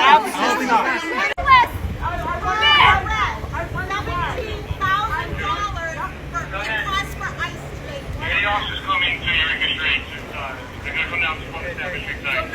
Absolutely not. Any officers coming to Eureka Street, they're going to come down to 27th Street side.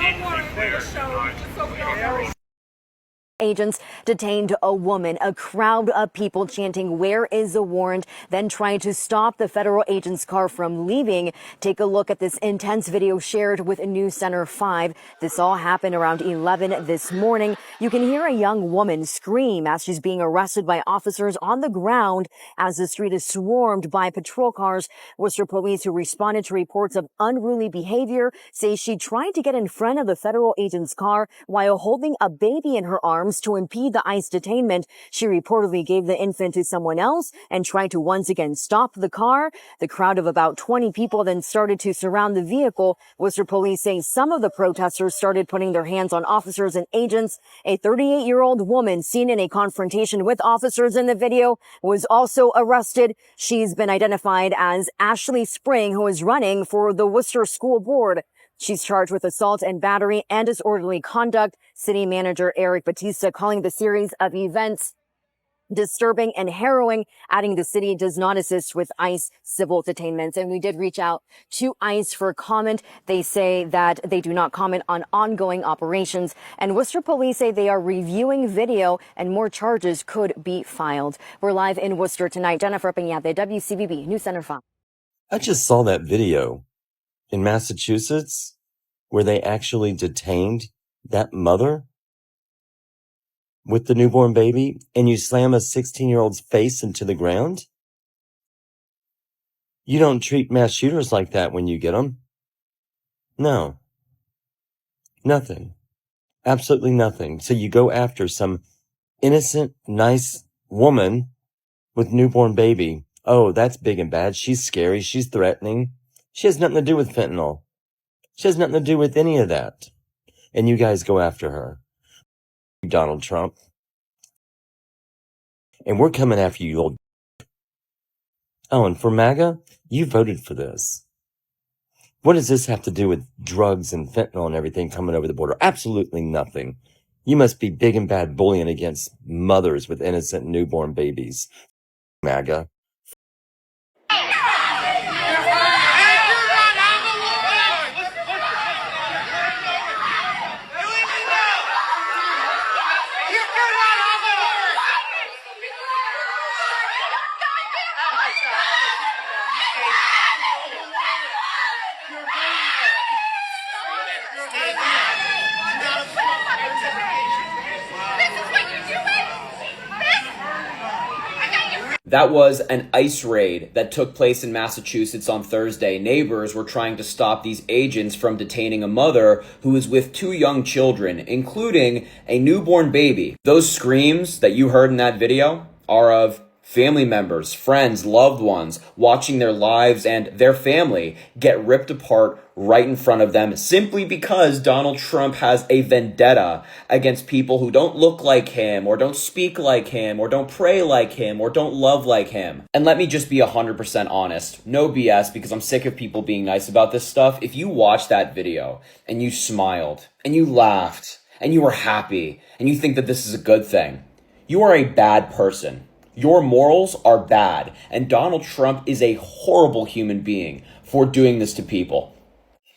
Agents detained a woman, a crowd of people chanting, "Where is the warrant?" then trying to stop the federal agent's car from leaving. Take a look at this intense video shared with News Center 5. This all happened around 11 this morning. You can hear a young woman scream as she's being arrested by officers on the ground as the street is swarmed by patrol cars. Worcester police, who responded to reports of unruly behavior, say she tried to get in front of the federal agent's car while holding a baby in her arms to impede the ICE detainment. She reportedly gave the infant to someone else and tried to once again stop the car. The crowd of about 20 people then started to surround the vehicle. Worcester police say some of the protesters started putting their hands on officers and agents. A 38-year-old woman seen in a confrontation with officers in the video was also arrested. She's been identified as Ashley Spring, who is running for the Worcester School Board. She's charged with assault and battery and disorderly conduct. City Manager Eric Batista calling the series of events disturbing and harrowing, adding the city does not assist with ICE civil detainments. And we did reach out to ICE for comment. They say that they do not comment on ongoing operations. And Worcester police say they are reviewing video and more charges could be filed. We're live in Worcester tonight. Jennifer Piñate, WCBB News Center 5. I just saw that video in Massachusetts where they actually detained that mother with the newborn baby, and you slam a 16-year-old's face into the ground. You don't treat mass shooters like that when you get them. No. Nothing. Absolutely nothing. So you go after some innocent, nice woman with newborn baby. Oh, that's big and bad. She's scary. She's threatening. She has nothing to do with fentanyl. She has nothing to do with any of that. And you guys go after her. Donald Trump. And we're coming after you, old. Oh, and for MAGA, you voted for this. What does this have to do with drugs and fentanyl and everything coming over the border? Absolutely nothing. You must be big and bad bullying against mothers with innocent newborn babies. MAGA. That was an ICE raid that took place in Massachusetts on Thursday. Neighbors were trying to stop these agents from detaining a mother who was with two young children, including a newborn baby. Those screams that you heard in that video are of family members, friends, loved ones watching their lives and their family get ripped apart right in front of them simply because Donald Trump has a vendetta against people who don't look like him or don't speak like him or don't pray like him or don't love like him. And let me just be 100% honest. No BS, because I'm sick of people being nice about this stuff. If you watched that video and you smiled and you laughed and you were happy and you think that this is a good thing, you are a bad person. Your morals are bad, and Donald Trump is a horrible human being for doing this to people.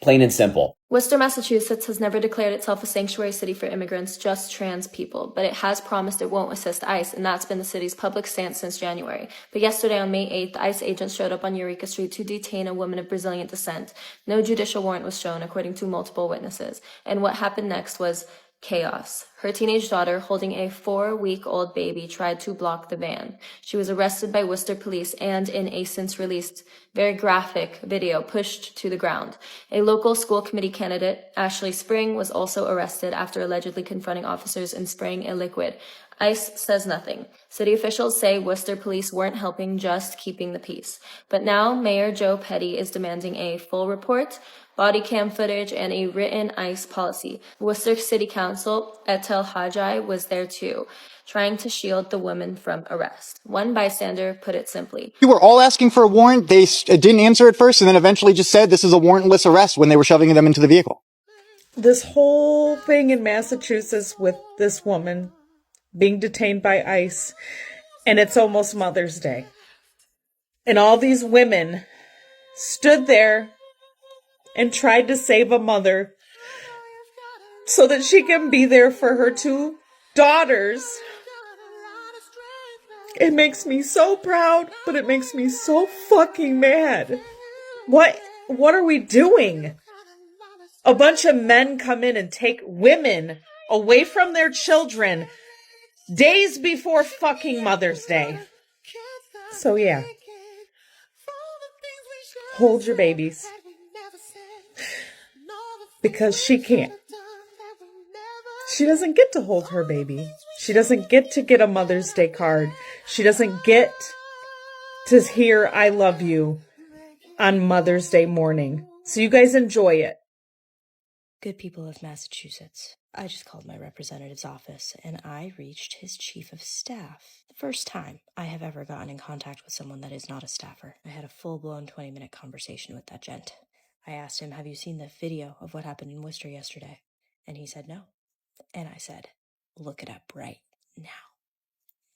Plain and simple. Worcester, Massachusetts has never declared itself a sanctuary city for immigrants, just trans people, but it has promised it won't assist ICE, and that's been the city's public stance since January. But yesterday on May 8th, ICE agents showed up on Eureka Street to detain a woman of Brazilian descent. No judicial warrant was shown, according to multiple witnesses. And what happened next was chaos. Her teenage daughter, holding a 4-week-old baby, tried to block the van. She was arrested by Worcester police and, in a since-released, very graphic video, pushed to the ground. A local school committee candidate, Ashley Spring, was also arrested after allegedly confronting officers and spraying a liquid. ICE says nothing. City officials say Worcester police weren't helping, just keeping the peace. But now Mayor Joe Petty is demanding a full report, body cam footage, and a written ICE policy. Worcester City Council, Etel Hajai, was there too, trying to shield the woman from arrest. One bystander put it simply. We were all asking for a warrant. They didn't answer at first and then eventually just said this is a warrantless arrest when they were shoving them into the vehicle. This whole thing in Massachusetts with this woman being detained by ICE, and it's almost Mother's Day. And all these women stood there and tried to save a mother so that she can be there for her two daughters. It makes me so proud, but it makes me so fucking mad. What are we doing? A bunch of men come in and take women away from their children days before fucking Mother's Day. So yeah. Hold your babies. Because she can't. She doesn't get to hold her baby. She doesn't get to get a Mother's Day card. She doesn't get to hear I love you on Mother's Day morning. So you guys enjoy it. Good people of Massachusetts, I just called my representative's office and I reached his chief of staff. The first time I have ever gotten in contact with someone that is not a staffer. I had a full-blown 20-minute conversation with that gent. I asked him, have you seen the video of what happened in Worcester yesterday? And he said no. And I said, look it up right now.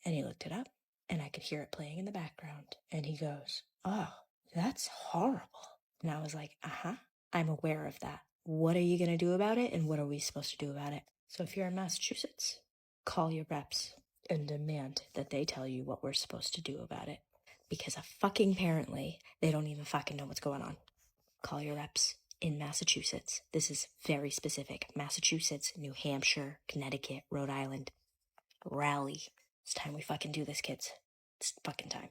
And he looked it up and I could hear it playing in the background. And he goes, oh, that's horrible. And I was like, I'm aware of that. What are you going to do about it, and what are we supposed to do about it? So if you're in Massachusetts, call your reps and demand that they tell you what we're supposed to do about it. Because apparently, they don't even fucking know what's going on. Call your reps in Massachusetts. This is very specific. Massachusetts, New Hampshire, Connecticut, Rhode Island. Rally. It's time we fucking do this, kids. It's fucking time.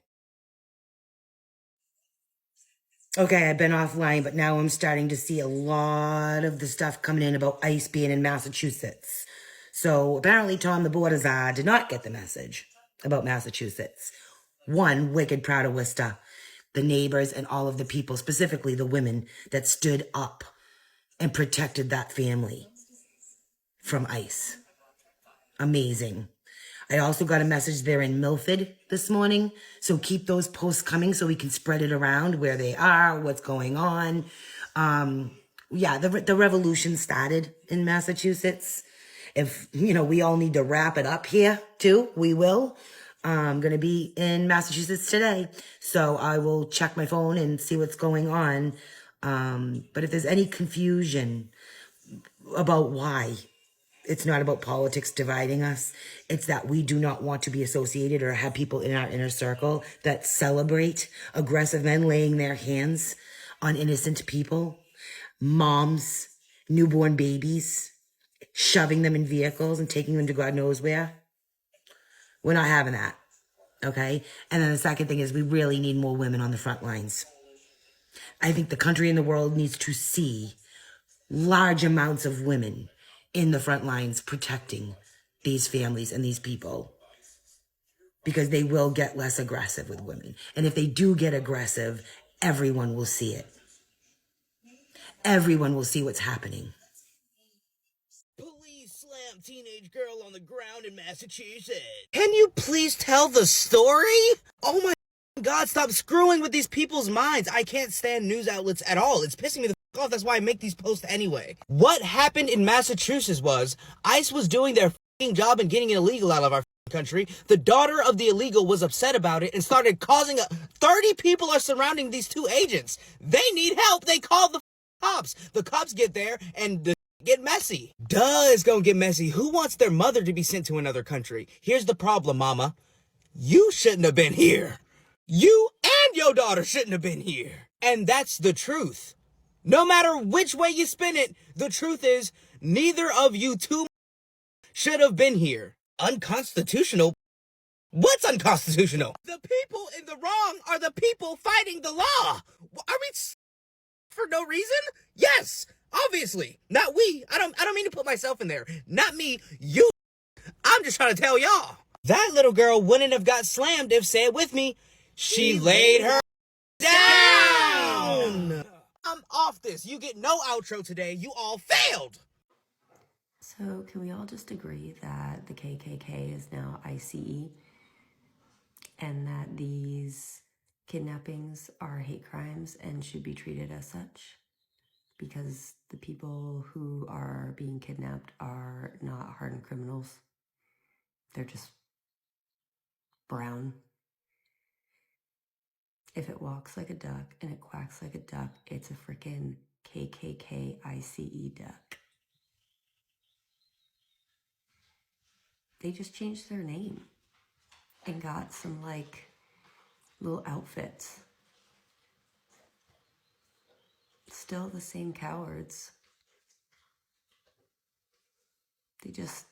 Okay, I've been offline, but now I'm starting to see a lot of the stuff coming in about ICE being in Massachusetts. So apparently Tom the Border Czar did not get the message about Massachusetts. One, wicked proud of Worcester, the neighbors and all of the people, specifically the women that stood up and protected that family from ICE. Amazing. I also got a message there in Milford this morning. So keep those posts coming so we can spread it around where they are, what's going on. The revolution started in Massachusetts. If, we all need to wrap it up here too, we will. I'm going to be in Massachusetts today. So I will check my phone and see what's going on. But if there's any confusion about why, it's not about politics dividing us. It's that we do not want to be associated or have people in our inner circle that celebrate aggressive men laying their hands on innocent people, moms, newborn babies, shoving them in vehicles and taking them to God knows where. We're not having that, okay? And then the second thing is we really need more women on the front lines. I think the country and the world needs to see large amounts of women in the front lines protecting these families and these people, because they will get less aggressive with women. And if they do get aggressive, everyone will see it. Everyone will see what's happening. Police slam teenage girl on the ground in Massachusetts. Can you please tell the story? Oh my God, stop screwing with these people's minds. I can't stand news outlets at all. It's pissing me the off. That's why I make these posts anyway. What happened in Massachusetts was ICE was doing their job and getting it illegal out of our country. The daughter of the illegal was upset about it and started causing 30 people are surrounding these two agents. They need help. They call the cops. The cops get there and get messy. Duh, it's gonna get messy. Who wants their mother to be sent to another country? Here's the problem, mama. You shouldn't have been here. You and your daughter shouldn't have been here. And that's the truth. No matter which way you spin it, the truth is neither of you two should have been here. Unconstitutional? What's unconstitutional? The people in the wrong are the people fighting the law. Are we for no reason? Yes, obviously. Not we. I don't mean to put myself in there. Not me. You. I'm just trying to tell y'all. That little girl wouldn't have got slammed if, say it with me, she laid her down. I'm off this. You get no outro today. You all failed. So can we all just agree that the KKK is now ICE and that these kidnappings are hate crimes and should be treated as such? because the people who are being kidnapped are not hardened criminals. They're just brown. If it walks like a duck and it quacks like a duck, it's a freaking KKK ICE duck. They just changed their name and got some like little outfits. Still the same cowards. They just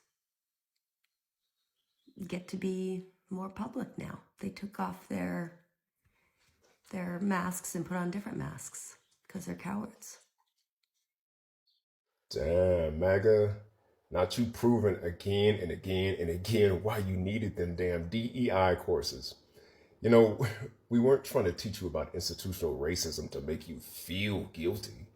get to be more public now. They took off their masks and put on different masks because they're cowards. Damn, MAGA. Not you proving again and again and again why you needed them damn DEI courses. You know, we weren't trying to teach you about institutional racism to make you feel guilty.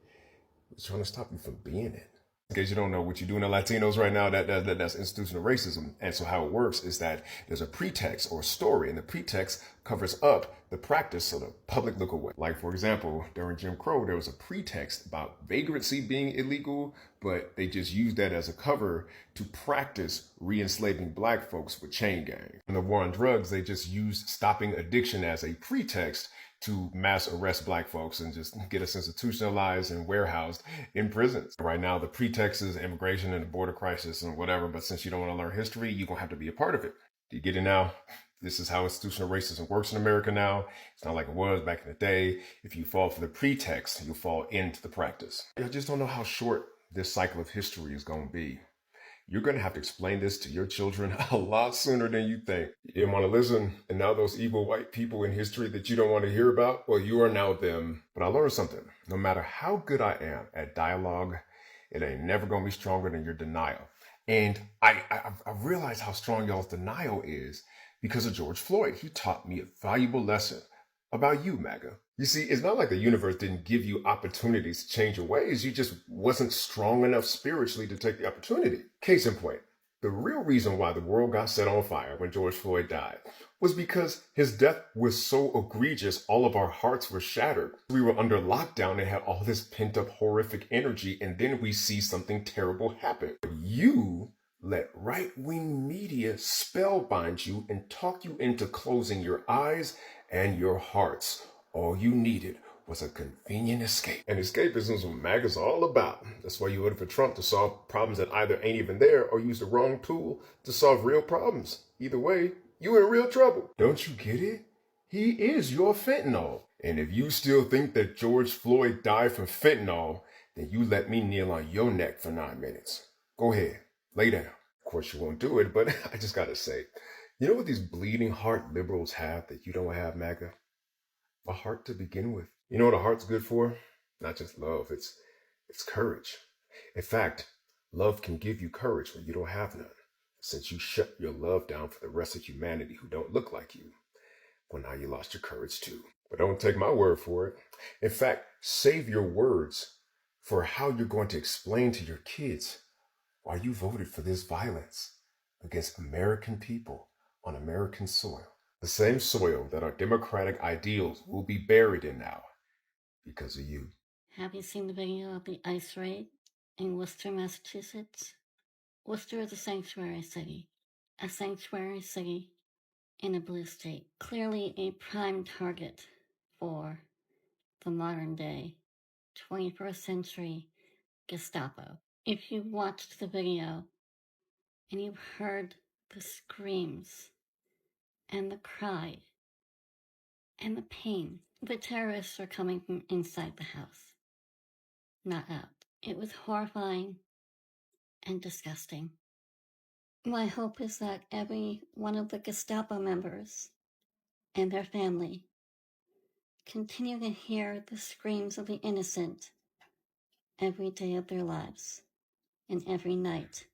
We're trying to stop you from being it. In case you don't know what you're doing to Latinos right now, that's institutional racism. And so how it works is that there's a pretext or story, and the pretext covers up the practice so the public look away. Like, for example, during Jim Crow, there was a pretext about vagrancy being illegal, but they just used that as a cover to practice re-enslaving black folks with chain gang. In the war on drugs, they just used stopping addiction as a pretext to mass arrest black folks and just get us institutionalized and warehoused in prisons. Right now, the pretext is immigration and the border crisis and whatever, but since you don't want to learn history, you're going to have to be a part of it. Do you get it now? This is how institutional racism works in America now. It's not like it was back in the day. If you fall for the pretext, you'll fall into the practice. I just don't know how short this cycle of history is going to be. You're going to have to explain this to your children a lot sooner than you think. You didn't want to listen, and now those evil white people in history that you don't want to hear about, well, you are now them. But I learned something. No matter how good I am at dialogue, it ain't never going to be stronger than your denial. And I realized how strong y'all's denial is because of George Floyd. He taught me a valuable lesson about you, MAGA. You see, it's not like the universe didn't give you opportunities to change your ways. You just wasn't strong enough spiritually to take the opportunity. Case in point, the real reason why the world got set on fire when George Floyd died was because his death was so egregious, all of our hearts were shattered. We were under lockdown and had all this pent-up horrific energy, and then we see something terrible happen. You let right-wing media spellbind you and talk you into closing your eyes and your hearts. All you needed was a convenient escape. And escapism is what MAGA's all about. That's why you voted for Trump, to solve problems that either ain't even there or use the wrong tool to solve real problems. Either way, you in real trouble. Don't you get it? He is your fentanyl. And if you still think that George Floyd died from fentanyl, then you let me kneel on your neck for 9 minutes. Go ahead, lay down. Of course you won't do it, but I just gotta say, you know what these bleeding heart liberals have that you don't have, MAGA? A heart to begin with. You know what a heart's good for? Not just love, it's courage. In fact, love can give you courage when you don't have none, since you shut your love down for the rest of humanity who don't look like you. Well, now you lost your courage too. But don't take my word for it. In fact, save your words for how you're going to explain to your kids why you voted for this violence against American people on American soil. The same soil that our democratic ideals will be buried in now because of you. Have you seen the video of the ICE raid in Worcester, Massachusetts? Worcester is a sanctuary city in a blue state, clearly a prime target for the modern day 21st century Gestapo. If you watched the video and you heard the screams and the cry and the pain, the terrorists are coming from inside the house, not out. It was horrifying and disgusting. My hope is that every one of the Gestapo members and their family continue to hear the screams of the innocent every day of their lives and every night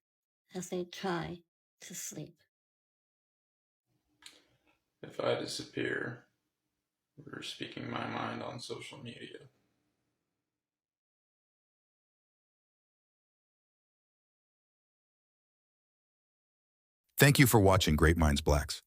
as they try to sleep. If I disappear, we're speaking my mind on social media. Thank you for watching Great Minds Blacks.